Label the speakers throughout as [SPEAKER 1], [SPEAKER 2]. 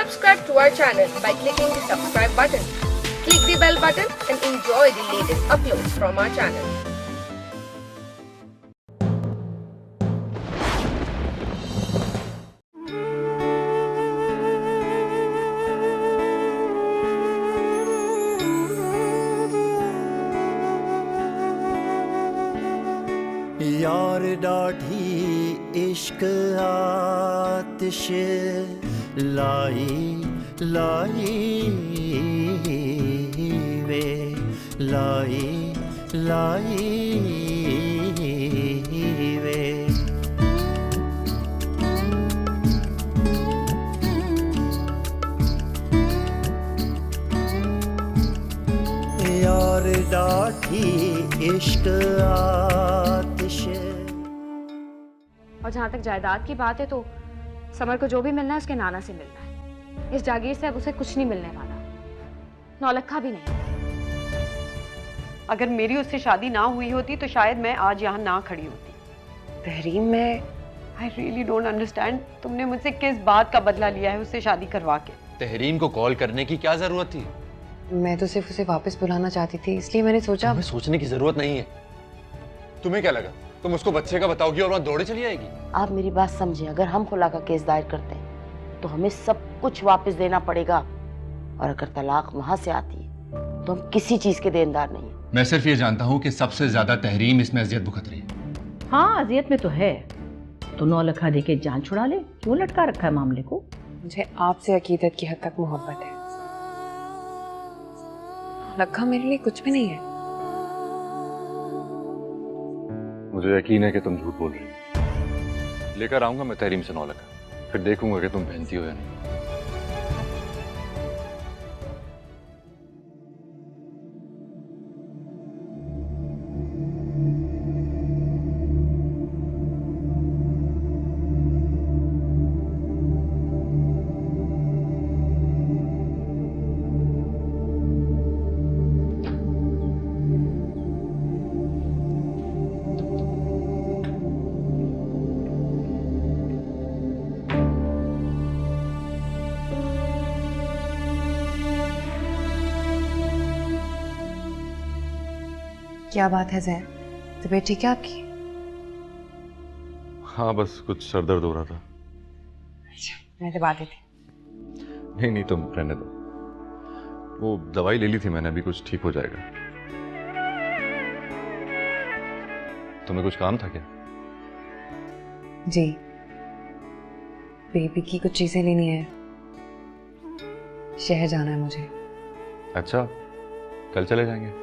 [SPEAKER 1] Subscribe to our channel by clicking the subscribe button. Click the bell button and enjoy the latest uploads from our channel.
[SPEAKER 2] यार डाढ़ी इश्क आतिश लाई लाई वे लाई लाई वे यार डाढ़ी इश्क आतिश।
[SPEAKER 3] और जहाँ तक जायदाद की बात है तो समर को जो भी मिलना है उसके नाना से मिलना है। इस जागीर से अब उसे कुछ नहीं मिलने वाला, नौलखा भी नहीं।
[SPEAKER 4] अगर मेरी उससे शादी ना हुई होती तो शायद मैं आज यहाँ ना खड़ी होती। तहरीम, मैं आई रियली डोंट अंडरस्टैंड, तुमने मुझसे किस बात का बदला लिया है उससे शादी करवा के?
[SPEAKER 5] तहरीम को कॉल करने की क्या जरूरत थी?
[SPEAKER 4] मैं तो सिर्फ उसे वापस बुलाना चाहती थी, इसलिए मैंने सोचा।
[SPEAKER 5] तुम्हें सोचने की जरूरत नहीं है। तुम्हें क्या लगा तुम उसको बच्चे का बताओगी और वहां दौड़े चली आएगी?
[SPEAKER 6] आप मेरी बात समझे, अगर हम खुला का केस दायर करते हैं तो हमें सब कुछ वापस देना पड़ेगा, और अगर तलाक वहां से आती है तो हम किसी चीज के देनदार नहीं है।
[SPEAKER 5] मैं सिर्फ ये जानता हूँ कि सबसे ज्यादा तहरीम इसमें अजियत भुगत रही है।
[SPEAKER 7] हाँ, अजियत में तो है, तो नौलखा दे के जान छुड़ा ले, क्यों लटका रखा है मामले को?
[SPEAKER 4] मुझे आपसे अकीदत की हद तक मोहब्बत है। लखा मेरे लिए कुछ भी नहीं है।
[SPEAKER 5] मुझे यकीन है कि तुम झूठ बोल रही हो। लेकर आऊंगा मैं तहरीम से नौलखा, फिर देखूंगा कि तुम पहनती हो या नहीं।
[SPEAKER 4] क्या बात है जैन, तबीयत ठीक है आपकी?
[SPEAKER 5] हाँ, बस कुछ सर दर्द हो रहा था।
[SPEAKER 4] मैं दबाती थी।
[SPEAKER 5] नहीं तुम रहने दो, वो दवाई ले ली थी मैंने, अभी कुछ ठीक हो जाएगा। तुम्हें कुछ काम था क्या?
[SPEAKER 4] जी, बेबी की कुछ चीजें लेनी है, शहर जाना है मुझे।
[SPEAKER 5] अच्छा, कल चले जाएंगे।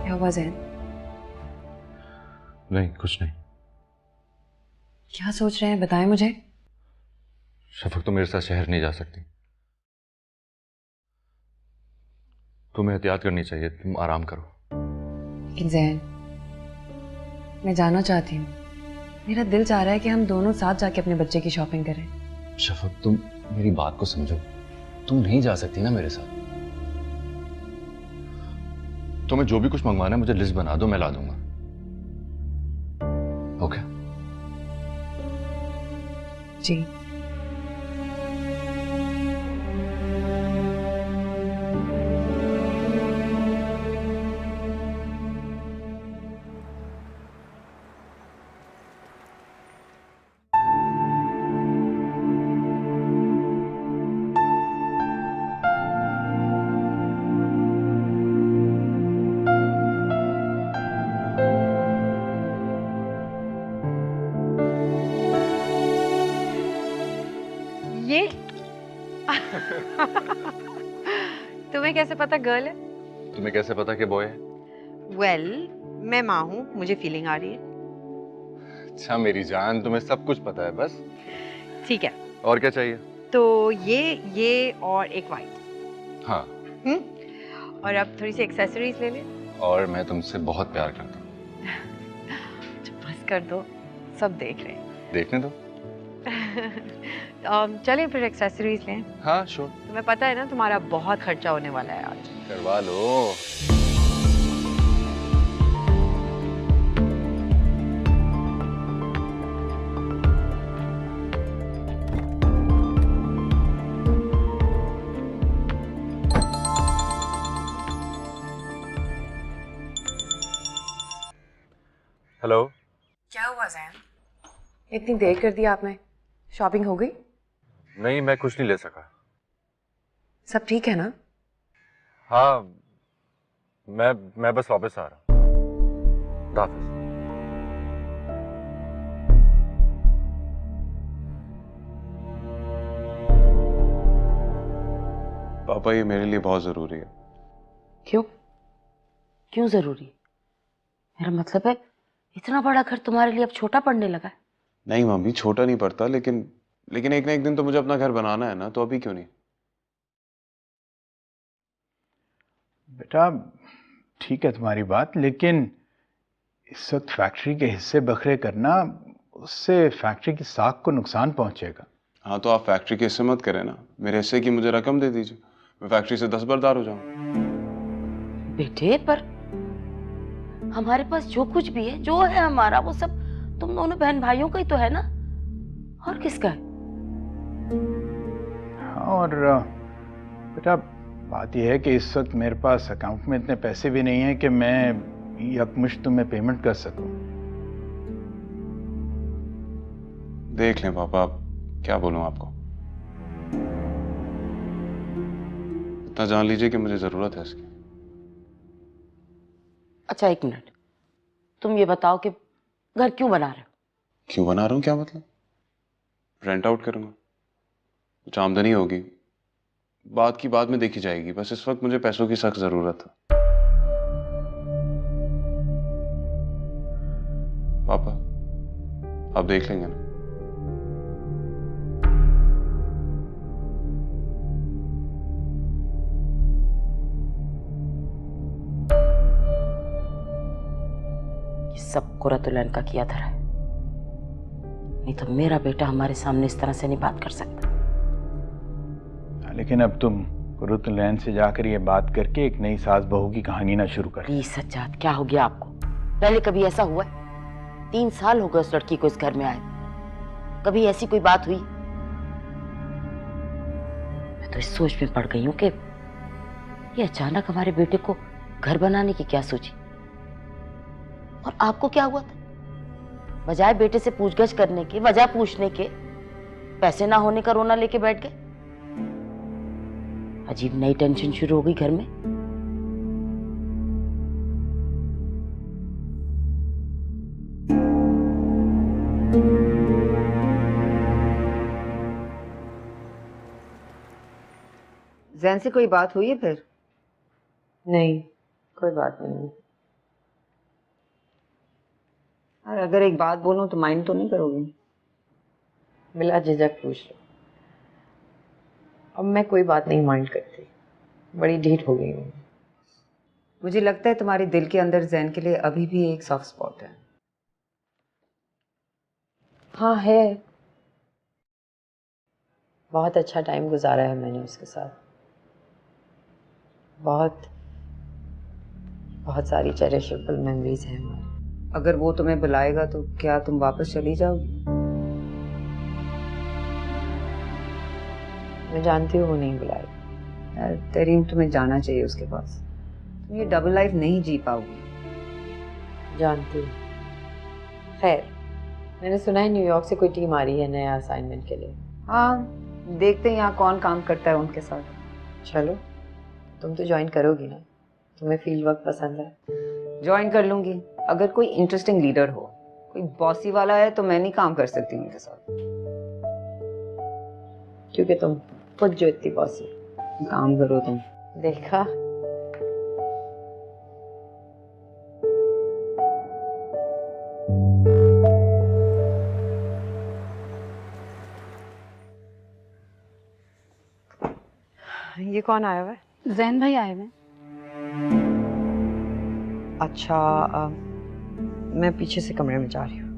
[SPEAKER 4] क्या हुआ जैन?
[SPEAKER 5] नहीं, कुछ नहीं।
[SPEAKER 4] क्या सोच रहे हैं, बताएं मुझे।
[SPEAKER 5] शफक तो मेरे साथ शहर नहीं जा सकती। तुम्हें एहतियात करनी चाहिए, तुम आराम करो।
[SPEAKER 4] लेकिन जैन, मैं जाना चाहती हूँ। मेरा दिल चाह रहा है कि हम दोनों साथ जाके अपने बच्चे की शॉपिंग करें।
[SPEAKER 5] शफक, तुम मेरी बात को समझो, तुम नहीं जा सकती ना मेरे साथ। तुम्हें जो भी कुछ मंगवाना है मुझे लिस्ट बना दो, मैं ला दूंगा। ओके?
[SPEAKER 4] जी। ये तुम्हें कैसे पता गर्ल है?
[SPEAKER 5] तुम्हें कैसे पता कि बॉय है?
[SPEAKER 4] वेल, मैं माँ हूँ, मुझे फीलिंग आ रही है।
[SPEAKER 5] अच्छा मेरी जान, तुम्हें सब कुछ पता है। बस
[SPEAKER 4] ठीक है,
[SPEAKER 5] और क्या चाहिए?
[SPEAKER 4] तो ये और एक वाइट।
[SPEAKER 5] हाँ।
[SPEAKER 4] और अब थोड़ी सी एक्सेसरीज ले ले।
[SPEAKER 5] और मैं तुमसे बहुत प्यार करता हूँ।
[SPEAKER 4] बस कर दो, सब देख रहे हैं।
[SPEAKER 5] देखने दो।
[SPEAKER 4] चलें फिर एक्सेसरीज लें।
[SPEAKER 5] हाँ श्योर,
[SPEAKER 4] तुम्हें पता है ना तुम्हारा बहुत खर्चा होने वाला है आज।
[SPEAKER 5] करवा लो। हेलो।
[SPEAKER 4] क्या हुआ जैन? इतनी देर कर दी आपने। शॉपिंग हो गई?
[SPEAKER 5] नहीं, मैं कुछ नहीं ले सका।
[SPEAKER 4] सब ठीक है ना?
[SPEAKER 5] हाँ, मैं बस वापस आ रहा हूँ। खुदा हाफिज।
[SPEAKER 8] पापा ये मेरे लिए बहुत जरूरी है।
[SPEAKER 6] क्यों? क्यों जरूरी? मेरा मतलब है इतना बड़ा घर तुम्हारे लिए अब छोटा पड़ने लगा है?
[SPEAKER 8] नहीं मम्मी, छोटा नहीं पड़ता, लेकिन एक ना एक दिन तो मुझे अपना घर बनाना है ना, तो अभी क्यों नहीं?
[SPEAKER 9] बेटा ठीक है तुम्हारी बात, लेकिन इस वक्त फैक्ट्री के हिस्से बखरे करना, उससे फैक्ट्री की साख को नुकसान पहुंचेगा।
[SPEAKER 8] हाँ तो आप फैक्ट्री के हिस्से मत करें ना, मेरे हिस्से की मुझे रकम दे दीजिए, मैं फैक्ट्री से 10 बरदार हो जाऊं।
[SPEAKER 6] बेटे पर हमारे पास जो कुछ भी है, जो है हमारा, वो सब तुम दोनों बहन भाइयों का ही तो है ना, और किसका है?
[SPEAKER 9] हाँ, और बेटा बात यह है कि इस वक्त मेरे पास अकाउंट में इतने पैसे भी नहीं हैं कि मैं यकमुश्त तुम्हें पेमेंट कर सकूं।
[SPEAKER 8] देख लें पापा, आप क्या बोलूं आपको, इतना जान लीजिए कि मुझे जरूरत है इसकी। अच्छा
[SPEAKER 6] 1 मिनट, तुम ये बताओ कि घर क्यों बना रहे हो?
[SPEAKER 8] क्यों बना रहा हूँ क्या मतलब? रेंट आउट करूंगा, कुछ आमदनी होगी, बात की बाद में देखी जाएगी, बस इस वक्त मुझे पैसों की सख्त जरूरत है। पापा आप देख लेंगे ना?
[SPEAKER 6] सब कुरतुलैन का किया धरा है, नहीं तो मेरा बेटा हमारे सामने इस तरह से नहीं बात कर सकता।
[SPEAKER 9] लेकिन अब तुम कुरतुलैन से जाकर ये बात करके एक नई सास बहू की कहानी ना शुरू कर।
[SPEAKER 6] प्लीज सज्जाद, क्या हो गया आपको? पहले कभी ऐसा हुआ है? 3 साल हो गए उस लड़की को इस घर में आए, कभी ऐसी कोई बात हुई? मैं तो इस सोच में पड़ गई हूं कि ये अचानक हमारे बेटे को घर बनाने की क्या सोची। और आपको क्या हुआ था? बजाय बेटे से पूछगछ करने के, वजह पूछने के, पैसे ना होने का रोना लेके बैठ गए। अजीब नई टेंशन शुरू हो गई घर में।
[SPEAKER 10] जैन से कोई बात हुई है फिर?
[SPEAKER 4] नहीं, कोई बात नहीं।
[SPEAKER 10] और अगर एक बात बोलूं तो माइंड तो नहीं करोगे?
[SPEAKER 4] बिला झिझक पूछ लो। अब मैं कोई बात नहीं माइंड करती, बड़ी ढीठ हो गई हूँ।
[SPEAKER 10] मुझे लगता है तुम्हारे दिल के अंदर जैन के लिए अभी भी एक सॉफ्ट स्पॉट है।
[SPEAKER 4] हाँ है, बहुत अच्छा टाइम गुजारा है मैंने उसके साथ, बहुत बहुत सारी चेरिशेबल मेमोरीज हैं हमारी।
[SPEAKER 10] अगर वो तुम्हें बुलाएगा तो क्या तुम वापस चली जाओगी?
[SPEAKER 4] मैं जानती हूँ वो नहीं बुलाएगा।
[SPEAKER 10] यार तरीम, तुम्हें जाना चाहिए उसके पास, तुम ये डबल लाइफ नहीं जी पाओगी।
[SPEAKER 4] जानती हूँ। खैर, मैंने सुना है न्यूयॉर्क से कोई टीम आ रही है नया असाइनमेंट के लिए।
[SPEAKER 10] हाँ, देखते हैं यहाँ कौन काम करता है उनके साथ।
[SPEAKER 4] चलो, तुम तो ज्वाइन करोगी ना? तुम्हें फील्ड वर्क पसंद है?
[SPEAKER 10] ज्वाइन कर लूंगी, अगर कोई इंटरेस्टिंग लीडर हो। कोई बॉसी वाला है तो मैं नहीं काम कर सकती उनके साथ,
[SPEAKER 4] क्योंकि तुम खुद जो इतनी बॉसी।
[SPEAKER 10] काम करो तुम।
[SPEAKER 4] देखा, ये कौन आया हुआ है?
[SPEAKER 3] जैन भाई आए हुए।
[SPEAKER 4] अच्छा, मैं पीछे से कमरे में जा रही हूँ।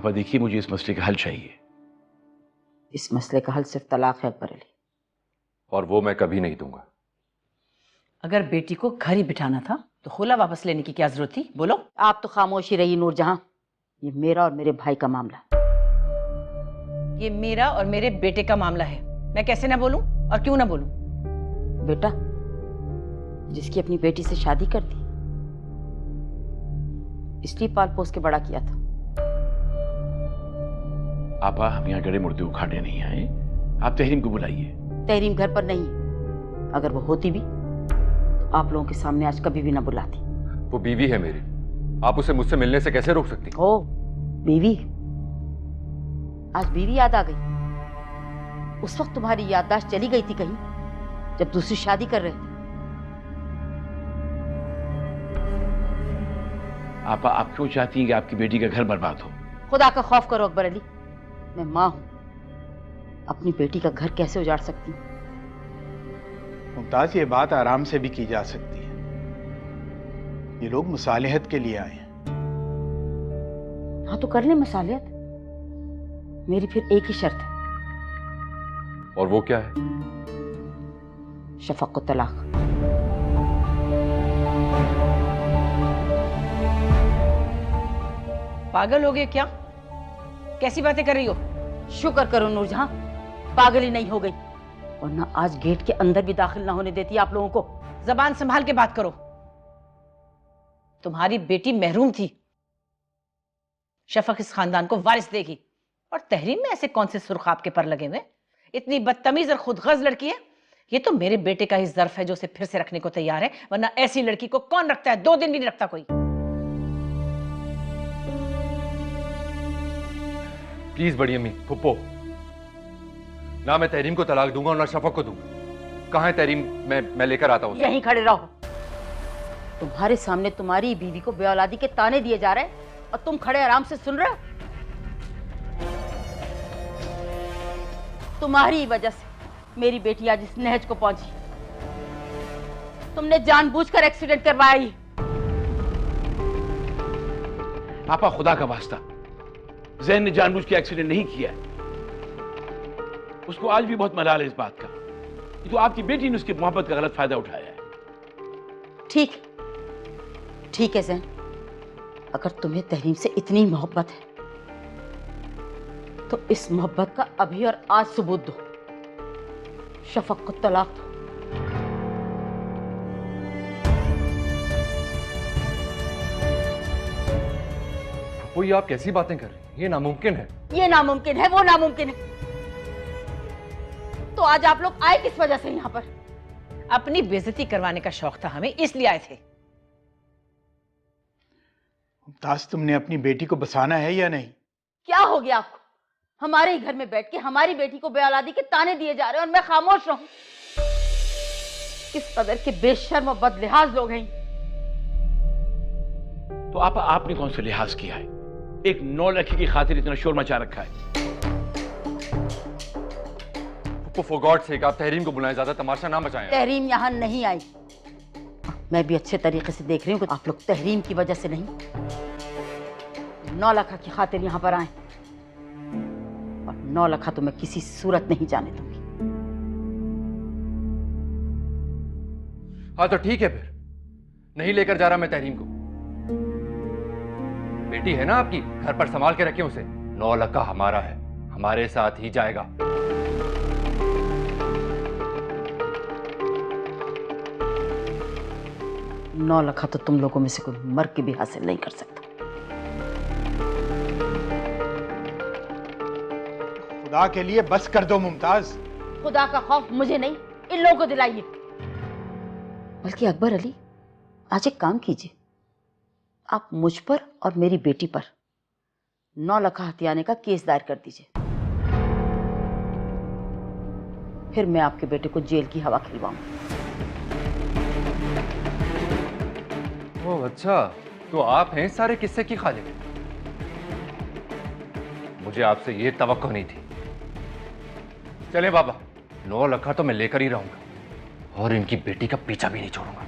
[SPEAKER 11] आपा देखिए, मुझे इस मसले का हल चाहिए।
[SPEAKER 6] इस मसले का हल सिर्फ तलाक है अकबर अली।
[SPEAKER 5] और वो मैं कभी नहीं दूंगा।
[SPEAKER 7] अगर बेटी को घर ही बिठाना था तो खुला वापस लेने की क्या जरूरत थी? बोलो।
[SPEAKER 6] आप तो खामोशी रही नूरजहां। ये मेरा और मेरे भाई का मामला।
[SPEAKER 7] ये मेरा और मेरे बेटे का मामला है। मैं कैसे ना बोलूं और क्यों ना बोलूं?
[SPEAKER 6] बेटा, जिसकी अपनी बेटी से शादी कर दी, इसलिए पाल पोस के बड़ा किया था।
[SPEAKER 11] आपा, हम यहाँ गड़े मुर्दे उखाड़े नहीं आए। आप तहरीम को बुलाइए।
[SPEAKER 6] तहरीम घर पर नहीं है। अगर वो होती भी तो आप लोगों के सामने आज कभी भी ना बुलाती।
[SPEAKER 5] वो बीवी है मेरी, आप उसे मुझसे मिलने से कैसे रोक सकती?
[SPEAKER 6] ओ, बीवी? आज बीवी याद आ गई? उस वक्त तुम्हारी याददाश्त चली गई थी कहीं, जब दूसरी शादी कर रहे थे।
[SPEAKER 11] आपा, आप क्यों चाहती हैं कि आपकी बेटी का घर बर्बाद हो?
[SPEAKER 6] खुदा का खौफ करो अकबर अली। मैं माँ हूं, अपनी बेटी का घर कैसे उजाड़ सकती हूँ?
[SPEAKER 9] मुमताज, ये बात आराम से भी की जा सकती है। ये लोग मुसालिहत के लिए आए हैं।
[SPEAKER 6] हाँ तो कर ले मसालियत। मेरी फिर एक ही शर्त है।
[SPEAKER 5] और वो क्या है?
[SPEAKER 6] शफक को तलाक।
[SPEAKER 7] पागल हो गए क्या? कैसी बातें कर रही हो?
[SPEAKER 6] शुक्र करो नूरजहां, पागल ही नहीं हो गई, वरना आज गेट के अंदर भी दाखिल ना होने देती आप लोगों को।
[SPEAKER 7] जबान संभाल के बात करो। तुम्हारी बेटी महरूम थी, शफक इस खानदान को वारिस देगी। और तहरीम में ऐसे कौन से सुर्खाब के पर लगे हुए? इतनी बदतमीज और खुदगर्ज लड़की है। ये तो मेरे बेटे का ही ज़र्फ है जो उसे फिर से रखने को तैयार है, वरना ऐसी लड़की को कौन रखता है? 2 दिन भी नहीं रखता कोई।
[SPEAKER 5] प्लीज बड़ी अम्मी, फुप्पो, ना मैं तहरीम को तलाक दूंगा और ना शफक को दूंगा। कहां है तहरीम? मैं लेकर आता हूं।
[SPEAKER 6] यहीं खड़े रहो। तुम्हारे सामने तुम्हारी बीवी को बेऔलादी के ताने दिए जा रहे हैं और तुम खड़े आराम से सुन रहे हो। तुम्हारी वजह से मेरी बेटी आज इस नहज को पहुंची। तुमने जानबूझकर एक्सीडेंट करवाया ही।
[SPEAKER 11] आपा, खुदा का वास्ता, जैन ने जानबूझ के एक्सीडेंट नहीं किया है। उसको आज भी बहुत मलाल है इस बात का। ये तो आपकी बेटी ने उसकी मोहब्बत का गलत फायदा उठाया है।
[SPEAKER 6] ठीक है जैन, अगर तुम्हें तहरीम से इतनी मोहब्बत है तो इस मोहब्बत का अभी और आज सबूत दो। शफक को तलाक दो।
[SPEAKER 5] वो ये आप कैसी बातें कर रही हैं? ये नामुमकिन है।
[SPEAKER 6] ये नामुमकिन है, वो नामुमकिन है। तो आज आप लोग आए किस वजह से यहां पर?
[SPEAKER 7] अपनी बेइज्जती करवाने का शौक था हमें, इसलिए आए थे।
[SPEAKER 9] मुमताज, तुमने अपनी बेटी को बसाना है या नहीं?
[SPEAKER 6] क्या हो गया आपको? हमारे ही घर में बैठ के हमारी बेटी को बेऔलादी के ताने दिए जा रहे हैं और मैं खामोश रहूं? किस कदर के बेशर्म और बदलिहाज लोग हैं।
[SPEAKER 11] तो आपने कौन सा लिहाज किया है? एक 9 लड़की की खातिर इतना शोर मचा रखा है।
[SPEAKER 5] फॉर गॉड सेक, आप तहरीम को बुलाएं, ज्यादा तमाशा ना मचाएं।
[SPEAKER 6] तहरीम यहां नहीं आई। मैं भी अच्छे तरीके से देख रही हूं कि आप लोग तहरीम की वजह से नहीं, 9 लाख की खातिर यहां पर आए। और 9 लाख तो मैं किसी सूरत नहीं जाने दूंगी।
[SPEAKER 5] हाँ तो ठीक है, फिर नहीं लेकर जा रहा मैं तहरीम को। बेटी है ना आपकी, घर पर संभाल के रखें उसे। 9 लाख हमारा है, हमारे साथ ही जाएगा।
[SPEAKER 6] नौ लाख तो तुम लोगों में से कोई मर के भी हासिल नहीं कर सकता।
[SPEAKER 9] खुदा के लिए बस कर दो मुमताज।
[SPEAKER 6] खुदा का खौफ मुझे नहीं, इन लोगों को दिलाइए। बल्कि अकबर अली, आज एक काम कीजिए, आप मुझ पर और मेरी बेटी पर 9 लाख हथियाने का केस दायर कर दीजिए। फिर मैं आपके बेटे को जेल की हवा खिलवाऊंगा।
[SPEAKER 5] ओह अच्छा, तो आप हैं सारे किस्से की खालिक। मुझे आपसे ये तवक्को नहीं थी। चले बाबा, 9 लाख तो मैं लेकर ही रहूंगा और इनकी बेटी का पीछा भी नहीं छोड़ूंगा।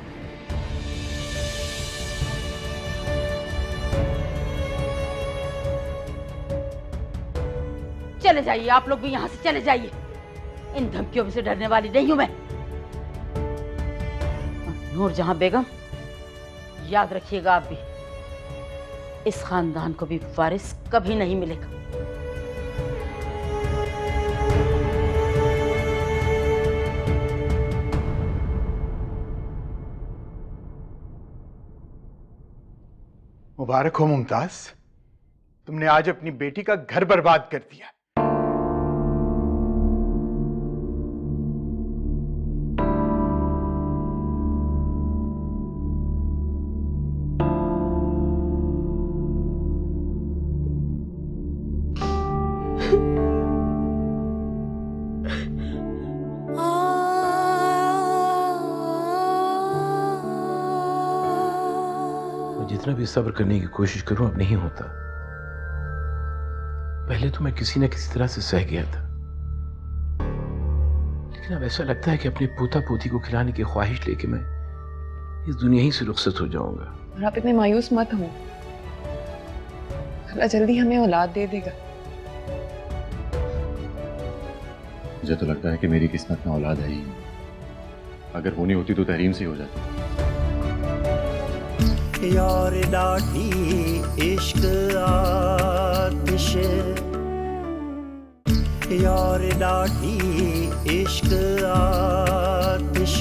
[SPEAKER 6] चले जाइए, आप लोग भी यहाँ से चले जाइए। इन धमकियों में से डरने वाली नहीं हूं मैं। नूरजहां बेगम, याद रखिएगा आप भी, इस खानदान को भी वारिस कभी नहीं मिलेगा।
[SPEAKER 9] मुबारक हो मुमताज, तुमने आज अपनी बेटी का घर बर्बाद कर दिया।
[SPEAKER 11] जितना भी सब्र करने की कोशिश करूं अब नहीं होता। पहले तो मैं किसी न किसी तरह से सह गया था, लेकिन अब ऐसा लगता है कि अपने पोता पोती को खिलाने की ख्वाहिश लेके मैं इस दुनिया ही से रुखसत हो जाऊंगा।
[SPEAKER 12] और आप इतने मायूस मत हो, अल्लाह जल्दी हमें औलाद दे देगा।
[SPEAKER 8] मुझे तो लगता है कि मेरी किस्मत में औलाद है ही। अगर होनी होती तो तहरीम से हो जाती।
[SPEAKER 2] यार डाठी इश्क आतिश, यार डाठी इश्क आतिश।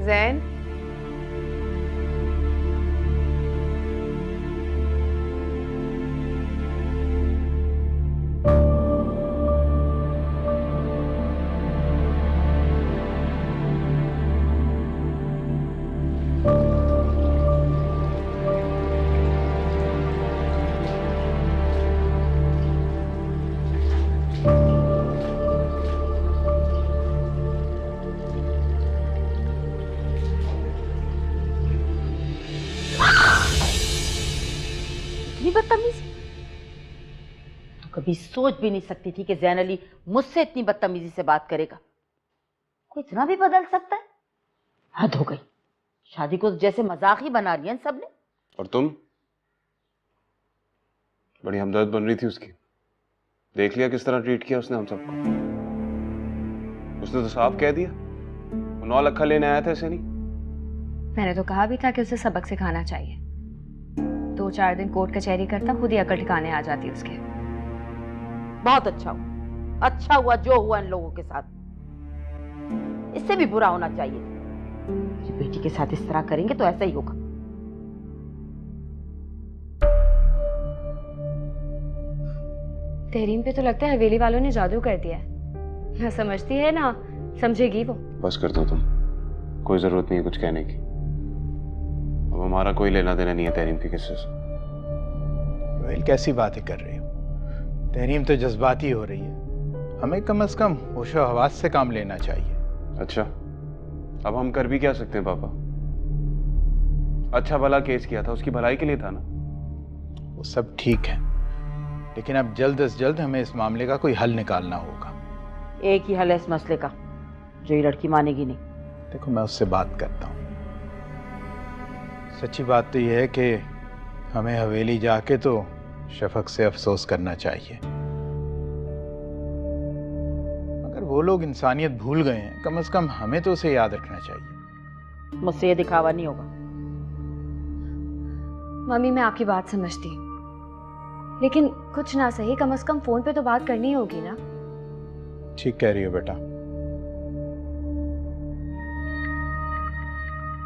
[SPEAKER 12] जैन,
[SPEAKER 6] इतनी बदतमीजी तो कभी सोच भी नहीं सकती थी कि जैन अली मुझसे इतनी बदतमीजी से बात करेगा। कोई इतना भी बदल सकता है? हद हो गई। शादी को तो जैसे मजाक ही बना लिया इन सबने।
[SPEAKER 8] और तुम बड़ी हमदर्द बन रही थी उसकी। देख लिया किस तरह ट्रीट किया उसने हम सबको। उसने तो साफ कह दिया वो 9 लाख लेने आया था, ऐसे नहीं।
[SPEAKER 3] मैंने तो कहा भी था कि उसे सबक सिखाना चाहिए। 2-4 दिन कोर्ट कचहरी करता, खुद ही अकल ठिकाने आ जाती उसके।
[SPEAKER 6] बहुत अच्छा हुआ, अच्छा हुआ जो हुआ इन लोगों के साथ। इससे भी बुरा होना चाहिए। जो बेटी के साथ इस तरह करेंगे तो ऐसा ही होगा।
[SPEAKER 3] तहरीम पे तो लगता है हवेली वालों ने जादू कर दिया है। ना समझती है ना समझेगी वो।
[SPEAKER 8] बस कर दो तुम, कोई जरूरत नहीं है कुछ कहने की। अब हमारा कोई लेना देना नहीं है तहरीम के किस्से से।
[SPEAKER 9] वेल, कैसी बातें कर रही हो? तहरीम तो जज्बाती हो रही है। हमें कम से कम होशो हवास से काम लेना चाहिए।
[SPEAKER 8] अच्छा, अब हम कर भी क्या सकते हैं पापा? अच्छा भला केस किया था, उसकी भलाई के लिए था ना।
[SPEAKER 9] वो सब ठीक है, लेकिन अब जल्द से जल्द हमें इस मामले का कोई हल निकालना होगा।
[SPEAKER 6] एक ही हल है इस मसले का, जो ये लड़की मानेगी नहीं।
[SPEAKER 9] देखो, मैं उससे बात करता हूँ। सच्ची बात तो यह है कि हमें हवेली जाके तो शफक से अफसोस करना चाहिए। अगर वो लोग इंसानियत भूल गए हैं, कम से कम हमें तो उसे याद रखना चाहिए।
[SPEAKER 6] मुझसे ये दिखावा नहीं होगा।
[SPEAKER 3] मम्मी, मैं आपकी बात समझती हूँ, लेकिन कुछ ना सही, कम से कम फोन पे तो बात करनी होगी ना।
[SPEAKER 9] ठीक कह रही हो बेटा।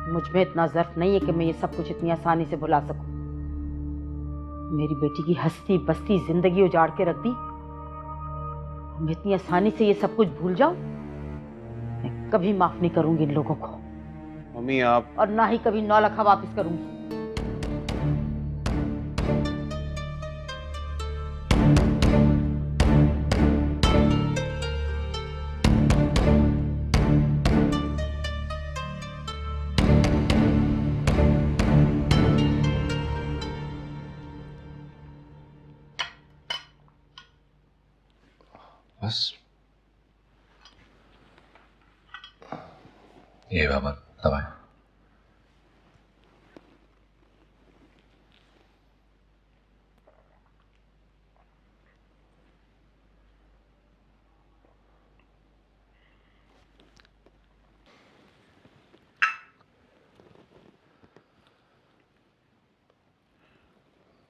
[SPEAKER 6] मुझ में इतना ज़र्फ नहीं है कि मैं ये सब कुछ इतनी आसानी से भुला सकूं। मेरी बेटी की हंसती बसती जिंदगी उजाड़ के रख दी। मैं इतनी आसानी से ये सब कुछ भूल जाऊं? मैं कभी माफ नहीं करूंगी इन लोगों को।
[SPEAKER 8] मम्मी आप,
[SPEAKER 6] और ना ही कभी 9 लाख वापस करूंगी।
[SPEAKER 5] बस ये बाबा दवाएं।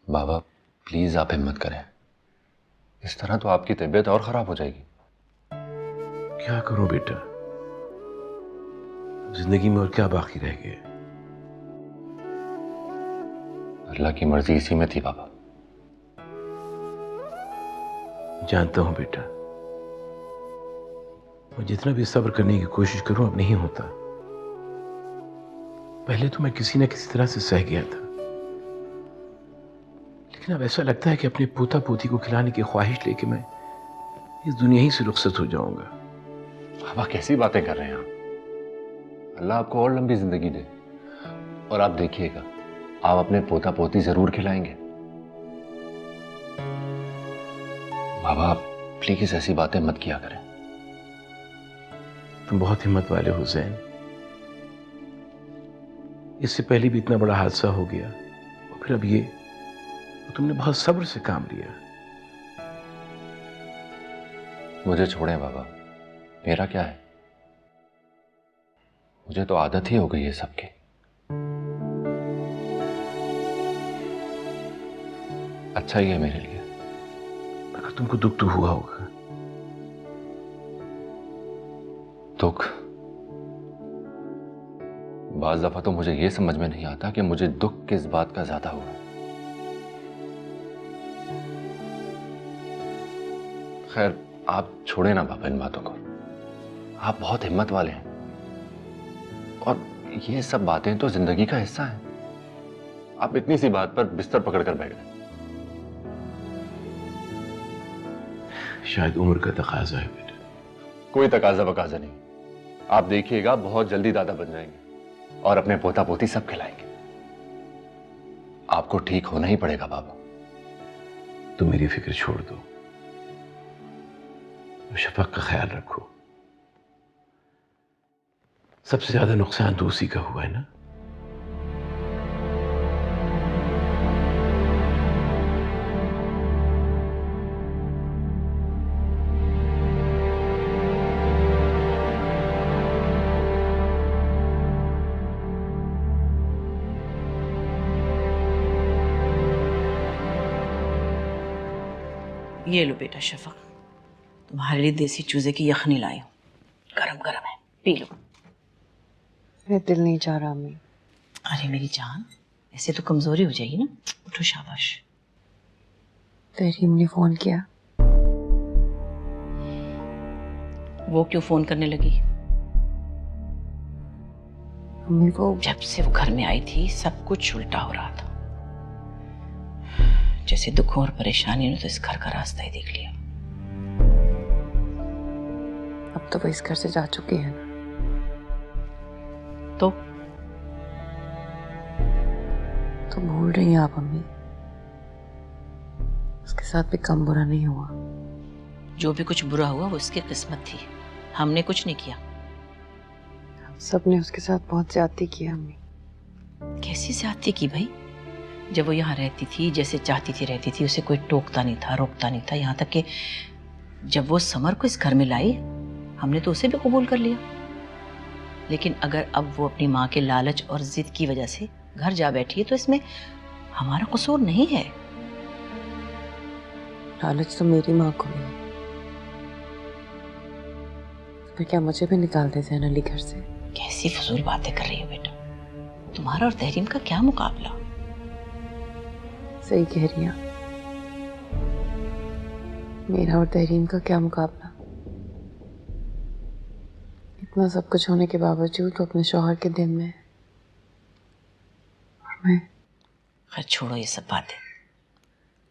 [SPEAKER 5] बाबा प्लीज आप हिम्मत करें, इस तरह तो आपकी तबीयत और खराब हो जाएगी।
[SPEAKER 11] क्या करूं बेटा, जिंदगी में और क्या बाकी रह गया?
[SPEAKER 5] अल्लाह की मर्जी इसी में थी बाबा।
[SPEAKER 11] जानता हूं बेटा, मैं जितना भी सब्र करने की कोशिश करूं अब नहीं होता। पहले तो मैं किसी न किसी तरह से सह गया था, लेकिन अब ऐसा लगता है कि अपने पोता पोती को खिलाने की ख्वाहिश लेके मैं इस दुनिया ही से रुखसत हो जाऊंगा।
[SPEAKER 5] बाबा कैसी बातें कर रहे हैं आप? अल्लाह आपको और लंबी जिंदगी दे, और आप देखिएगा आप अपने पोता पोती जरूर खिलाएंगे। बाबा आप प्लीज ऐसी बातें मत किया करें।
[SPEAKER 11] तुम बहुत हिम्मत वाले हो ज़ैन। इससे पहले भी इतना बड़ा हादसा हो गया और फिर अब ये, तो तुमने बहुत सब्र से काम लिया।
[SPEAKER 5] मुझे छोड़ें बाबा, मेरा क्या है, मुझे तो आदत ही हो गई है सबकी। अच्छा ही है मेरे लिए।
[SPEAKER 11] अगर तुमको दुख तो हुआ होगा।
[SPEAKER 5] दुख? बाज दफा तो मुझे यह समझ में नहीं आता कि मुझे दुख किस बात का ज्यादा हुआ है। खैर आप छोड़े ना बाबा इन बातों को, आप बहुत हिम्मत वाले हैं, और ये सब बातें तो जिंदगी का हिस्सा है। आप इतनी सी बात पर बिस्तर पकड़कर बैठ गए।
[SPEAKER 11] शायद उम्र का तकाजा है बेटा।
[SPEAKER 5] कोई तकाजा बकाजा नहीं, आप देखिएगा बहुत जल्दी दादा बन जाएंगे और अपने पोता पोती सब खिलाएंगे। आपको ठीक होना ही पड़ेगा बाबा।
[SPEAKER 11] तुम मेरी फिक्र छोड़ दो, शफक का ख्याल रखो। सबसे ज्यादा नुकसान तो उसी का हुआ है ना।
[SPEAKER 7] ये लो बेटा शफक, तुम्हारे लिए देसी चूजे की यखनी लाई हूँ, गरम गरम है, पी लो।
[SPEAKER 12] मेरा दिल नहीं चाह रहा अम्मी।
[SPEAKER 7] अरे मेरी जान, ऐसे तो कमजोरी हो जाएगी ना, उठो शाबाश।
[SPEAKER 12] तहरीम ने फोन किया?
[SPEAKER 7] वो क्यों फोन करने लगी?
[SPEAKER 12] अम्मी वो
[SPEAKER 7] जब से वो घर में आई थी सब कुछ उल्टा हो रहा था। जैसे दुखों और परेशानियों ने तो इस घर का रास्ता ही देख लिया।
[SPEAKER 12] अब तो वो इस घर से जा चुकी है ना। तो भूल रही हैं आप अम्मी, उसके साथ भी कम बुरा नहीं हुआ।
[SPEAKER 7] जो भी कुछ बुरा हुआ वो उसकी किस्मत थी, हमने कुछ नहीं किया।
[SPEAKER 12] हम सब ने उसके साथ बहुत ज्यादती की अम्मी।
[SPEAKER 7] कैसी ज्यादती की भाई? जब वो यहाँ रहती थी, जैसे चाहती थी रहती थी, उसे कोई टोकता नहीं था, रोकता नहीं था। यहाँ तक कि जब वो समर को इस घर में लाई, हमने तो उसे भी कबूल कर लिया। लेकिन अगर अब वो अपनी माँ के लालच और जिद की वजह से घर जा बैठी है तो इसमें हमारा कसूर नहीं है।
[SPEAKER 12] लालच तो मेरी माँ को भी है। फिर क्या मुझे भी निकाल दे ज़ैन अली घर से?
[SPEAKER 7] कैसी फजूल बातें कर रही हो बेटा, तुम्हारा और तहरीम का क्या मुकाबला?
[SPEAKER 12] सही कह रही हैं, मेरा और तहरीम का क्या मुकाबला। इतना सब कुछ होने के बावजूद वो अपने शौहर के दिल में है, और मैं।
[SPEAKER 7] खैर छोड़ो ये सब बातें।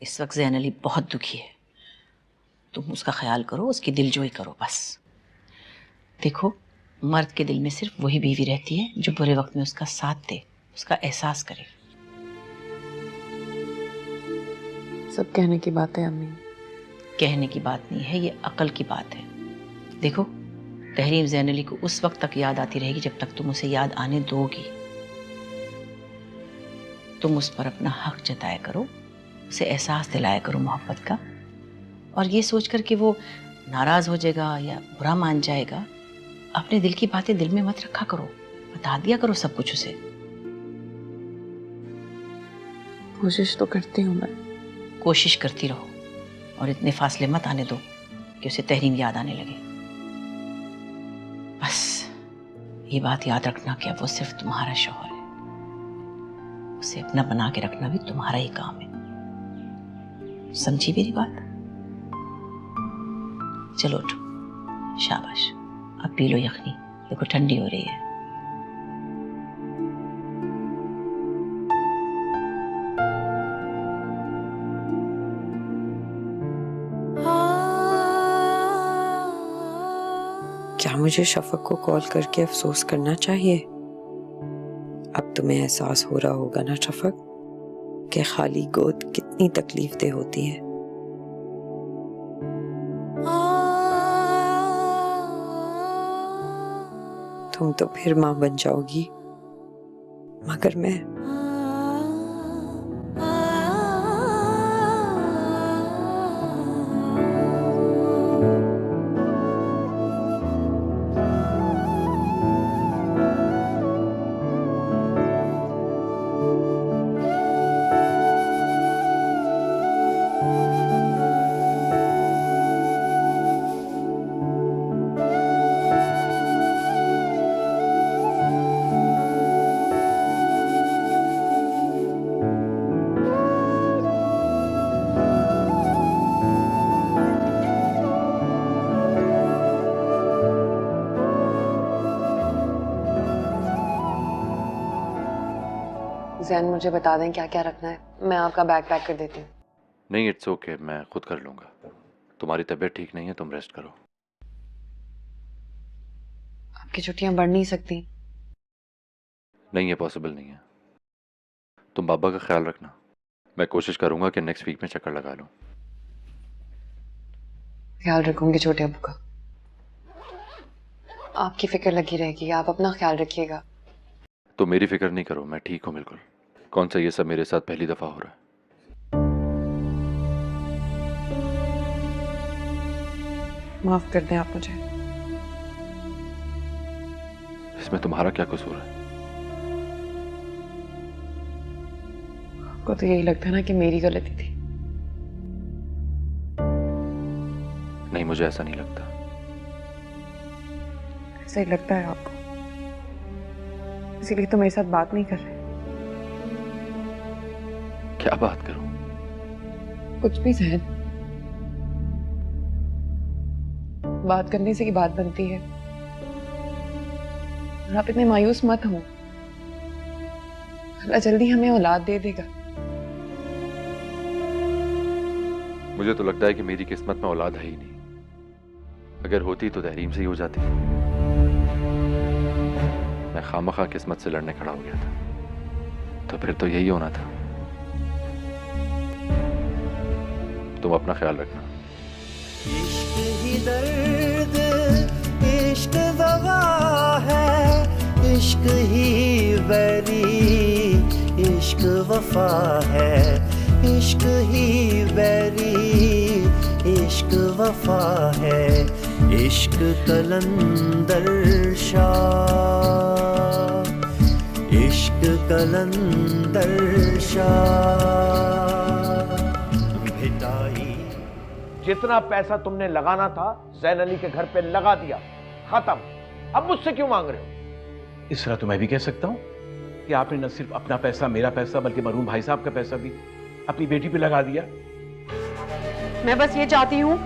[SPEAKER 7] इस वक्त ज़ैन अली बहुत दुखी है, तुम उसका ख्याल करो, उसकी दिलजोई करो बस। देखो, मर्द के दिल में सिर्फ वही बीवी रहती है जो बुरे वक्त में उसका साथ दे, उसका एहसास करे।
[SPEAKER 12] सब कहने की बात है अम्मी,
[SPEAKER 7] कहने की बात नहीं है, ये अकल की बात है। देखो, तहरीम ज़ैन अली को उस वक्त तक याद आती रहेगी जब तक तुम उसे याद आने दोगी। तुम उस पर अपना हक जताया करो, उसे एहसास दिलाया करो मोहब्बत का, और ये सोचकर कि वो नाराज हो जाएगा या बुरा मान जाएगा, अपने दिल की बातें दिल में मत रखा करो, बता दिया करो सब कुछ उसे।
[SPEAKER 12] कोशिश तो करती हूँ मैं।
[SPEAKER 7] कोशिश करती रहो और इतने फासले मत आने दो कि उसे तहरीम याद आने लगे। बस ये बात याद रखना कि अब वो सिर्फ तुम्हारा शौहर है, उसे अपना बना के रखना भी तुम्हारा ही काम है। समझी मेरी बात? चलो उठो, शाबाश, अब पी लो यखनी, देखो ठंडी हो रही है।
[SPEAKER 12] क्या मुझे शफक को कॉल करके अफसोस करना चाहिए? अब तुम्हें एहसास हो रहा होगा ना शफक, कि खाली गोद कितनी तकलीफ देह होती है। तुम तो फिर मां बन जाओगी, मगर मैं जैन मुझे बता दें क्या क्या रखना है, मैं आपका बैग पैक कर देती हूँ।
[SPEAKER 5] नहीं, इट्स ओके, मैं खुद कर लूँगा। तुम्हारी तबीयत ठीक नहीं है, तुम रेस्ट करो।
[SPEAKER 12] आपकी छुट्टियां बढ़ नहीं सकती।
[SPEAKER 5] नहीं, ये पॉसिबल नहीं है। तुम बाबा का ख्याल रखना, मैं कोशिश करूँगा कि नेक्स्ट वीक में चक्कर लगा लूँ।
[SPEAKER 12] ख्याल रखूंगी छोटे अब्बू का, आपकी फिक्र लगी रहेगी, आप अपना ख्याल रखिएगा।
[SPEAKER 5] तो मेरी फिक्र नहीं करो, मैं ठीक हूँ बिल्कुल। कौन सा ये सब मेरे साथ पहली दफा हो रहा है?
[SPEAKER 12] माफ कर दें आप मुझे।
[SPEAKER 5] इसमें तुम्हारा क्या कसूर है?
[SPEAKER 12] आपको तो यही लगता है ना कि मेरी गलती थी।
[SPEAKER 5] नहीं, मुझे ऐसा नहीं लगता।
[SPEAKER 12] ऐसा ही लगता है आपको, इसीलिए तो मेरे साथ बात नहीं कर रहे।
[SPEAKER 5] क्या बात करूं?
[SPEAKER 12] कुछ भी जहन, बात करने से ही बात बनती है। और आप इतने मायूस मत हो, अल्लाह जल्दी हमें औलाद दे देगा।
[SPEAKER 5] मुझे तो लगता है कि मेरी किस्मत में औलाद है ही नहीं। अगर होती तो तहरीम से ही हो जाती। मैं खामखा किस्मत से लड़ने खड़ा हो गया था, तो फिर तो यही होना था। तुम अपना ख्याल रखना।
[SPEAKER 2] इश्क ही दर्द, इश्क दवा है, इश्क ही बैरी, इश्क वफा है, इश्क ही बैरी, इश्क वफा है, इश्क कलंदर शाह, इश्क कलंदर शाह भिटाई।
[SPEAKER 11] जितना पैसा तुमने लगाना था जैन अली के घर पे लगा दिया, खत्म। अब मुझसे क्यों मांग रहे हो? इस तरह तो मैं भी कह सकता हूं कि आपने न सिर्फ अपना पैसा, मेरा पैसा, बल्कि मरहूम भाई साहब का पैसा भी अपनी बेटी पे लगा दिया।
[SPEAKER 4] मैं बस ये चाहती हूँ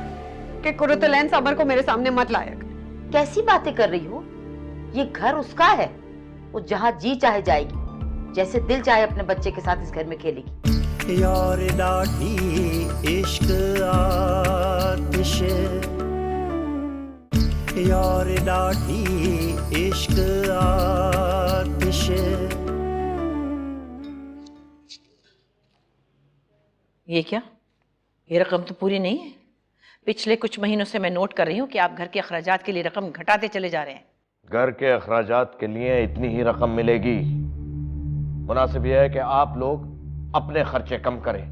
[SPEAKER 4] कि कुर्रतुल-ऐन समर को मेरे सामने मत लाया कर।
[SPEAKER 6] कैसी बातें कर रही हो? ये घर उसका है, वो जहाँ जी चाहे जाएगी, जैसे दिल चाहे अपने बच्चे के साथ इस घर में खेलेगी।
[SPEAKER 2] यार लाठी इश्क आतिश, यार लाठी इश्क आतिश।
[SPEAKER 7] ये क्या? ये रकम तो पूरी नहीं है। पिछले कुछ महीनों से मैं नोट कर रही हूँ कि आप घर के अखराजात के लिए रकम घटाते चले जा रहे हैं।
[SPEAKER 11] घर के अखराजात के लिए इतनी ही रकम मिलेगी। मुनासिब यह है कि आप लोग अपने खर्चे कम करें।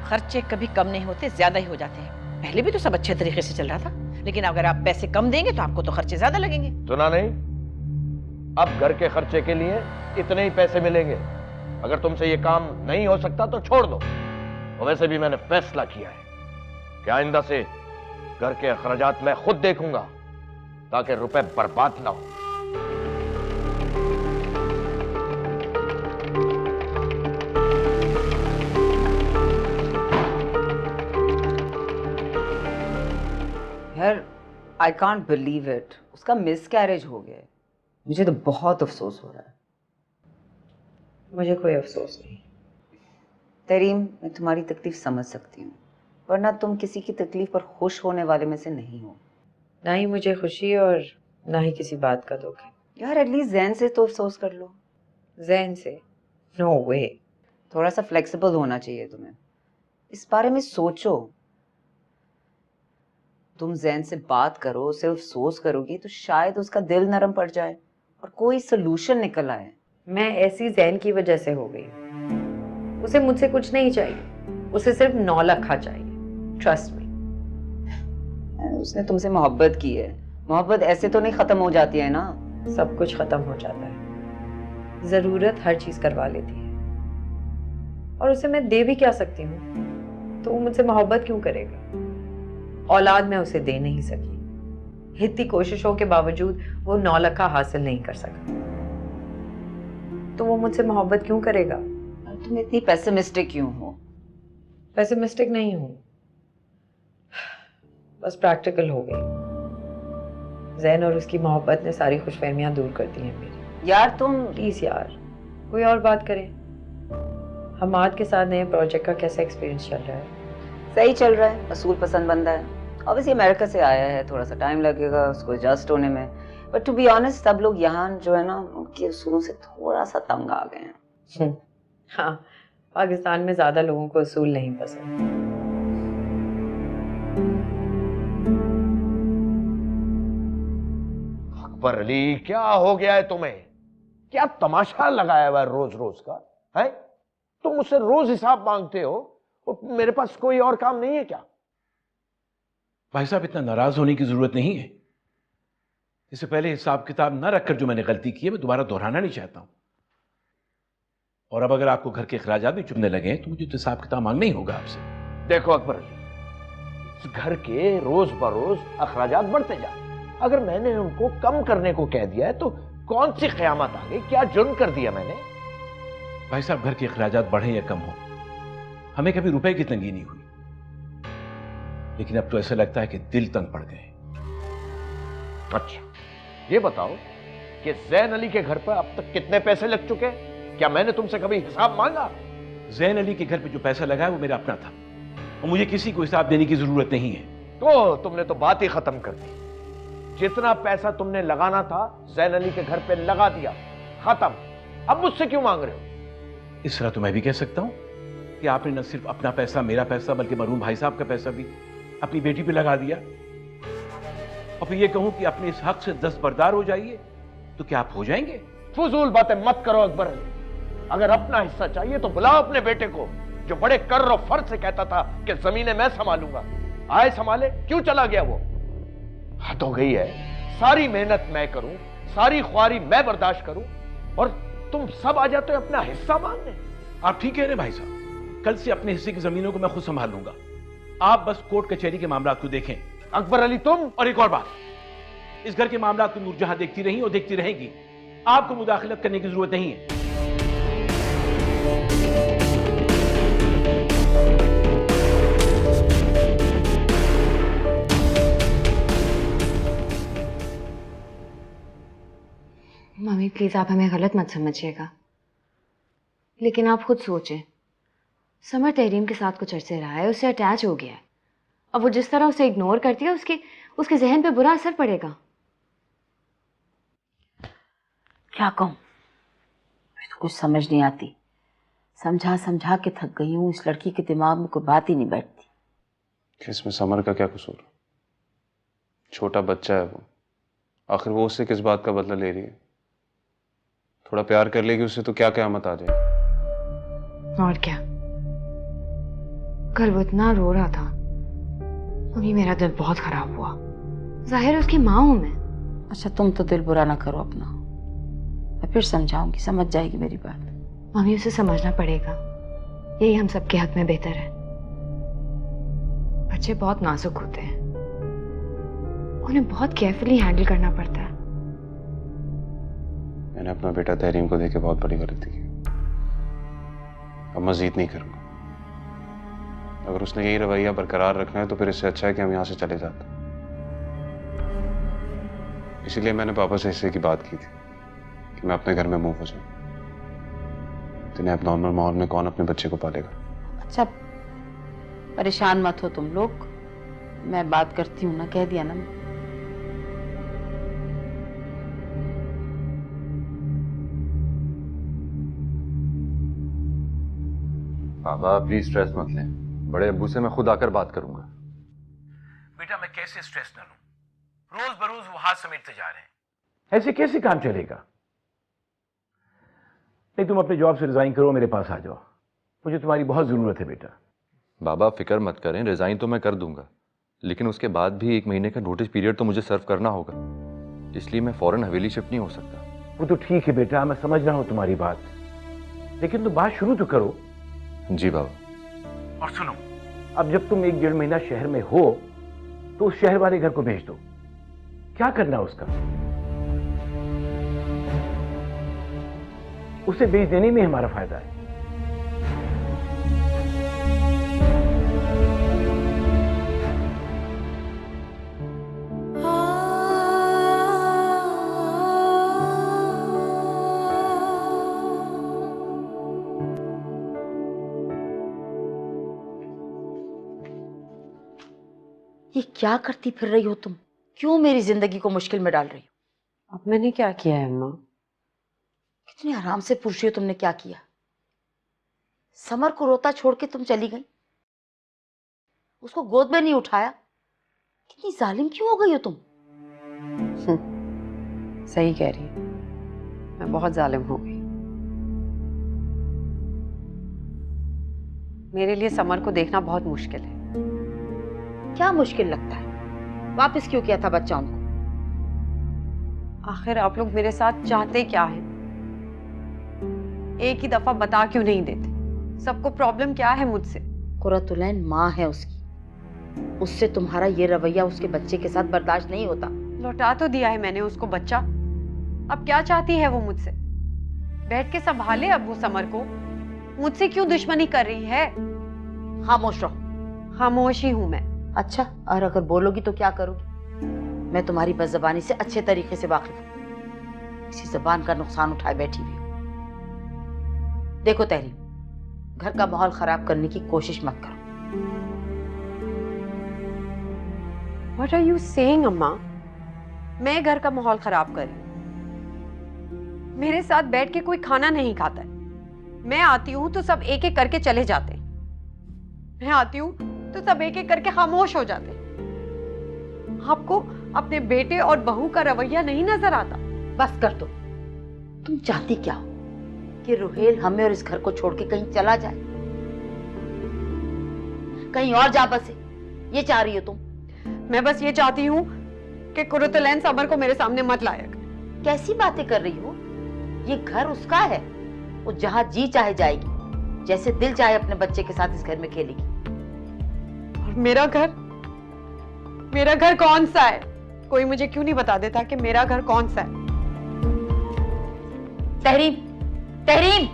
[SPEAKER 7] खर्चे कभी कम नहीं होते, ज्यादा ही हो जाते हैं। पहले भी तो सब अच्छे तरीके से चल रहा था, लेकिन अगर आप पैसे कम देंगे तो आपको तो खर्चे ज्यादा लगेंगे।
[SPEAKER 11] सुना नहीं? अब घर के खर्चे के लिए इतने ही पैसे मिलेंगे। अगर तुमसे ये काम नहीं हो सकता तो छोड़ दो। और वैसे भी मैंने फैसला किया है कि आइंदा से घर के अखराजात मैं खुद देखूंगा, ताकि रुपए बर्बाद ना हो।
[SPEAKER 10] यार आई कांट बिलीव इट, उसका मिस कैरेज हो गया है। मुझे तो बहुत अफसोस हो रहा है।
[SPEAKER 12] मुझे कोई अफसोस नहीं।
[SPEAKER 10] तरीम, मैं तुम्हारी तकलीफ समझ सकती हूँ, वरना तुम किसी की तकलीफ पर खुश होने वाले में से नहीं हो।
[SPEAKER 12] ना ही मुझे खुशी और ना ही किसी बात का दुख है।
[SPEAKER 10] यार एटलीस्ट जैन से तो अफसोस कर लो।
[SPEAKER 12] जैन से? नो वे।
[SPEAKER 10] थोड़ा सा फ्लेक्सिबल होना चाहिए तुम्हें। इस बारे में सोचो। तुम जैन से बात करो, उसे अफसोस करोगी तो शायद उसका दिल नरम पड़ जाए और कोई सोल्यूशन निकल आए।
[SPEAKER 12] मैं ऐसी जैन की वजह से हो गई। उसे मुझसे कुछ नहीं चाहिए, उसे सिर्फ 9 लाख चाहिए। Trust me.
[SPEAKER 10] उसने तुमसे मोहब्बत की है। मोहब्बत ऐसे तो नहीं खत्म हो जाती है ना।
[SPEAKER 12] सब कुछ खत्म हो जाता है। जरूरत हर चीज करवा लेती है, और उसे मैं दे भी क्या सकती हूँ, तो वो मुझसे मोहब्बत क्यों करेगा? औलाद मैं उसे दे नहीं सकी। इतनी कोशिशों के बावजूद वो 9 लाख हासिल नहीं कर सका, तो वो मुझसे मोहब्बत क्यों करेगा?
[SPEAKER 10] तुम इतनी पेसिमिस्टिक क्यों हो?
[SPEAKER 12] पेसिमिस्टिक नहीं हूँ, बस प्रैक्टिकल हो गई। जैन और उसकी मोहब्बत ने सारी खुशफहमियां दूर कर दी हैं मेरी।
[SPEAKER 10] यार तुम
[SPEAKER 12] प्लीज यार, कोई और बात करें। हमाद के साथ नए प्रोजेक्ट का कैसा एक्सपीरियंस चल रहा है?
[SPEAKER 10] सही चल रहा है। असूल पसंद बंदा है। ऑब्वियसली अमेरिका से आया है, थोड़ा सा टाइम लगेगा उसको एडजस्ट होने में। बट टू बी ऑनेस्ट, सब लोग यहाँ जो है ना, उनके असूलों से थोड़ा सा तंग आ गए हैं।
[SPEAKER 12] हाँ, पाकिस्तान में ज्यादा लोगों को असूल नहीं पसंद।
[SPEAKER 11] अकबर अली, क्या हो गया है तुम्हें? क्या तमाशा लगाया हुआ है रोज रोज का? है तुम मुझसे रोज हिसाब मांगते हो, और मेरे पास कोई और काम नहीं है क्या?
[SPEAKER 13] भाई साहब, इतना नाराज होने की जरूरत नहीं है। इससे पहले हिसाब किताब ना रखकर जो मैंने गलती की है, मैं दोबारा दोहराना नहीं चाहता हूं। और अब अगर आपको घर के अखराजात भी चुभने लगे तो मुझे तो हिसाब किताब मांगना ही होगा आपसे।
[SPEAKER 11] देखो अकबर अली, इस घर के रोज बरोज अखराजात बढ़ते जा। अगर मैंने उनको कम करने को कह दिया है तो कौन सी कयामत आ गई? क्या जुर्म कर दिया मैंने?
[SPEAKER 13] भाई साहब, घर के अखराजात बढ़े या कम हो, हमें कभी रुपए की तंगी नहीं हुई, लेकिन अब तो ऐसा लगता है कि दिल तंग पड़ गए।
[SPEAKER 11] अच्छा, ये बताओ कि जैन अली के घर पर अब तक कितने पैसे लग चुके हैं? क्या मैंने तुमसे कभी हिसाब मांगा?
[SPEAKER 13] जैन अली के घर पे जो पैसा लगा है वो मेरा अपना था, और मुझे किसी को हिसाब देने की जरूरत नहीं है।
[SPEAKER 11] तो तुमने तो बात ही खत्म कर दी। जितना पैसा तुमने लगाना था जैन अली के घर पे लगा दिया, खत्म। अब मुझसे क्यों मांग रहे हो?
[SPEAKER 13] इस तरह तो मैं भी कह सकता हूं कि आपने न सिर्फ अपना पैसा, मेरा पैसा, बल्कि मरहूम भाई साहब का पैसा भी अपनी बेटी पे लगा दिया। और फिर ये कहूं कि अपने इस हक से दस्तबरदार हो जाइए, तो क्या आप हो जाएंगे?
[SPEAKER 11] फजूल बातें मत करो अकबर अली। अगर अपना हिस्सा चाहिए तो बुलाओ अपने बेटे को, जो बड़े कर्र और फर्ज से कहता था कि जमीनें मैं संभालूंगा। आए संभाले, क्यों चला गया वो? हद हो गई है। सारी मेहनत मैं करूं, सारी ख्वारी मैं बर्दाश्त करूं, और तुम सब आ जाते हो अपना हिस्सा मांगने।
[SPEAKER 13] आप ठीक कह रहे हैं भाई साहब, कल से अपने हिस्से की जमीनों को मैं खुद संभाल लूंगा। आप बस कोर्ट कचहरी के मामला को देखें।
[SPEAKER 11] अकबर अली तुम।
[SPEAKER 13] और एक और बात, इस घर के मामला को नूरजहां देखती रही और देखती रहेगी, आपको मुदाखलत करने की जरूरत नहीं है।
[SPEAKER 3] मम्मी प्लीज आप हमें गलत मत समझिएगा, लेकिन आप खुद सोचें, समर तहरीम के साथ कुछ अरसे रहा है, उससे अटैच हो गया है। अब वो जिस तरह उसे इग्नोर करती है, उसके जहन पे बुरा असर पड़ेगा।
[SPEAKER 6] क्या कहूँ, मुझे तो कुछ समझ नहीं आती। समझा समझा के थक गई हूँ। इस लड़की के दिमाग में कोई बात ही नहीं बैठती।
[SPEAKER 8] कि इसमें समर का क्या कसूर? छोटा बच्चा है वो, आखिर वो उससे किस बात का बदला ले रही है? थोड़ा प्यार कर लेगी उससे तो क्या क़यामत आ जाएगी।
[SPEAKER 3] और क्या, कल वो इतना रो रहा था, अभी मेरा दिल बहुत खराब हुआ। जाहिर है उसकी माँ हूं मैं।
[SPEAKER 6] अच्छा तुम तो दिल बुरा ना करो अपना, मैं फिर समझाऊंगी, समझ जाएगी मेरी बात।
[SPEAKER 3] मम्मी उसे समझना पड़ेगा, यही हम सबके हक में बेहतर है। बच्चे बहुत नाजुक होते हैं, उन्हें बहुत केयरफुली हैंडल करना पड़ता है।
[SPEAKER 8] मैंने अपना बेटा तहरीम को देके बहुत बड़ी गलती की, अब मजीद नहीं करूंगा। अगर उसने यही रवैया बरकरार रखना है तो फिर इससे अच्छा है कि हम यहाँ से चले जाते। इसीलिए मैंने पापा से हिस्से की बात की थी कि मैं अपने घर में मूव हो जाऊं। इतने अब नॉर्मल माहौल में कौन अपने बच्चे को पालेगा।
[SPEAKER 6] अच्छा परेशान मत हो तुम लोग, मैं बात करती हूँ ना, कह दिया ना।
[SPEAKER 5] बाबा प्लीज स्ट्रेस मत लें, बड़े अब्बू से मैं खुद आकर बात करूंगा।
[SPEAKER 11] बेटा मैं कैसे स्ट्रेस न लूं, रोज बरोज वो हाथ समेटते जा रहे हैं, ऐसे कैसे काम चलेगा? नहीं तुम अपने जॉब से रिजाइन करो, मेरे पास आ जाओ, मुझे तुम्हारी बहुत जरूरत है बेटा।
[SPEAKER 5] बाबा फिक्र मत करें, रिजाइन तो मैं कर दूंगा, लेकिन उसके बाद भी 1 महीने का नोटिस पीरियड तो मुझे सर्व करना होगा, इसलिए मैं फौरन हवेली शिफ्ट नहीं हो सकता।
[SPEAKER 11] वो तो ठीक है बेटा, मैं समझ रहा हूं तुम्हारी बात, लेकिन तुम बात शुरू तो करो।
[SPEAKER 5] जी बाबा।
[SPEAKER 11] और सुनो, अब जब तुम 1-1.5 महीना शहर में हो तो उस शहर वाले घर को भेज दो। क्या करना है उसका? उसे बेच देने में हमारा फायदा है।
[SPEAKER 6] ये क्या करती फिर रही हो तुम? क्यों मेरी जिंदगी को मुश्किल में डाल रही हो?
[SPEAKER 4] अब मैंने क्या किया है अम्मा?
[SPEAKER 6] कितने आराम से पूछ रही हो तुमने क्या किया? समर को रोता छोड़ के तुम चली गई, उसको गोद में नहीं उठाया। कितनी जालिम क्यों हो गई हो तुम?
[SPEAKER 4] सही कह रही है, मैं बहुत जालिम हो गई। मेरे लिए समर को देखना बहुत मुश्किल है।
[SPEAKER 6] क्या मुश्किल लगता है? वापस क्यों किया था बच्चा उनको?
[SPEAKER 4] आखिर आप लोग मेरे साथ चाहते क्या हैं? एक ही दफा बता क्यों नहीं देते? सबको प्रॉब्लम क्या है मुझसे?
[SPEAKER 6] कुरतुलैन माँ है उसकी, उससे तुम्हारा ये रवैया उसके बच्चे के साथ बर्दाश्त नहीं होता।
[SPEAKER 4] लौटा तो दिया है मैंने उसको बच्चा, अब क्या चाहती है वो मुझसे? बैठ के संभाले अब वो समर को, मुझसे क्यों दुश्मनी कर रही है?
[SPEAKER 6] खामोश रहो।
[SPEAKER 4] खामोश ही हूं मैं।
[SPEAKER 6] अच्छा, और अगर बोलोगी तो क्या करोगी? मैं तुम्हारी बदज़बानी से अच्छे तरीके से वाकिफ हूं, इसी जबान का नुकसान उठाए बैठी हुई हूं। देखो तहरीम, घर का माहौल खराब करने की कोशिश मत करो।
[SPEAKER 4] What are you saying, अम्मा? मैं घर का माहौल खराब करी? मेरे साथ बैठ के कोई खाना नहीं खाता है। मैं आती हूँ तो सब एक एक करके चले जाते हैं। मैं आती हूँ तो सब एक एक करके खामोश हो जाते हैं। आपको अपने बेटे और बहू का रवैया नहीं नजर आता?
[SPEAKER 6] बस कर दो। तुम चाहती क्या हो? कि रुहेल हमें और इस घर को छोड़ के कहीं चला जाए, कहीं और जा बसे? ये चाह रही हो तुम?
[SPEAKER 4] मैं बस ये चाहती हूँ कि कुरतुलैन समर को मेरे सामने मत लाया कर।
[SPEAKER 6] कैसी बातें कर रही हो? ये घर उसका है, वो जहां जी चाहे जाएगी, जैसे दिल चाहे अपने बच्चे के साथ इस घर में खेलेगी।
[SPEAKER 4] और मेरा घर कौन सा है? कोई मुझे क्यों नहीं बता देता कि मेरा घर कौन सा है?
[SPEAKER 6] तहरीम, तहरीम!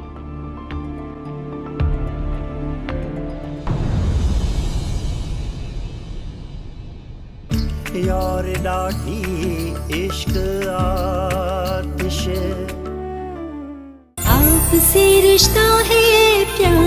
[SPEAKER 2] यार डाठी इश्क आतिश,
[SPEAKER 14] आपसे रिश्ता है प्यार।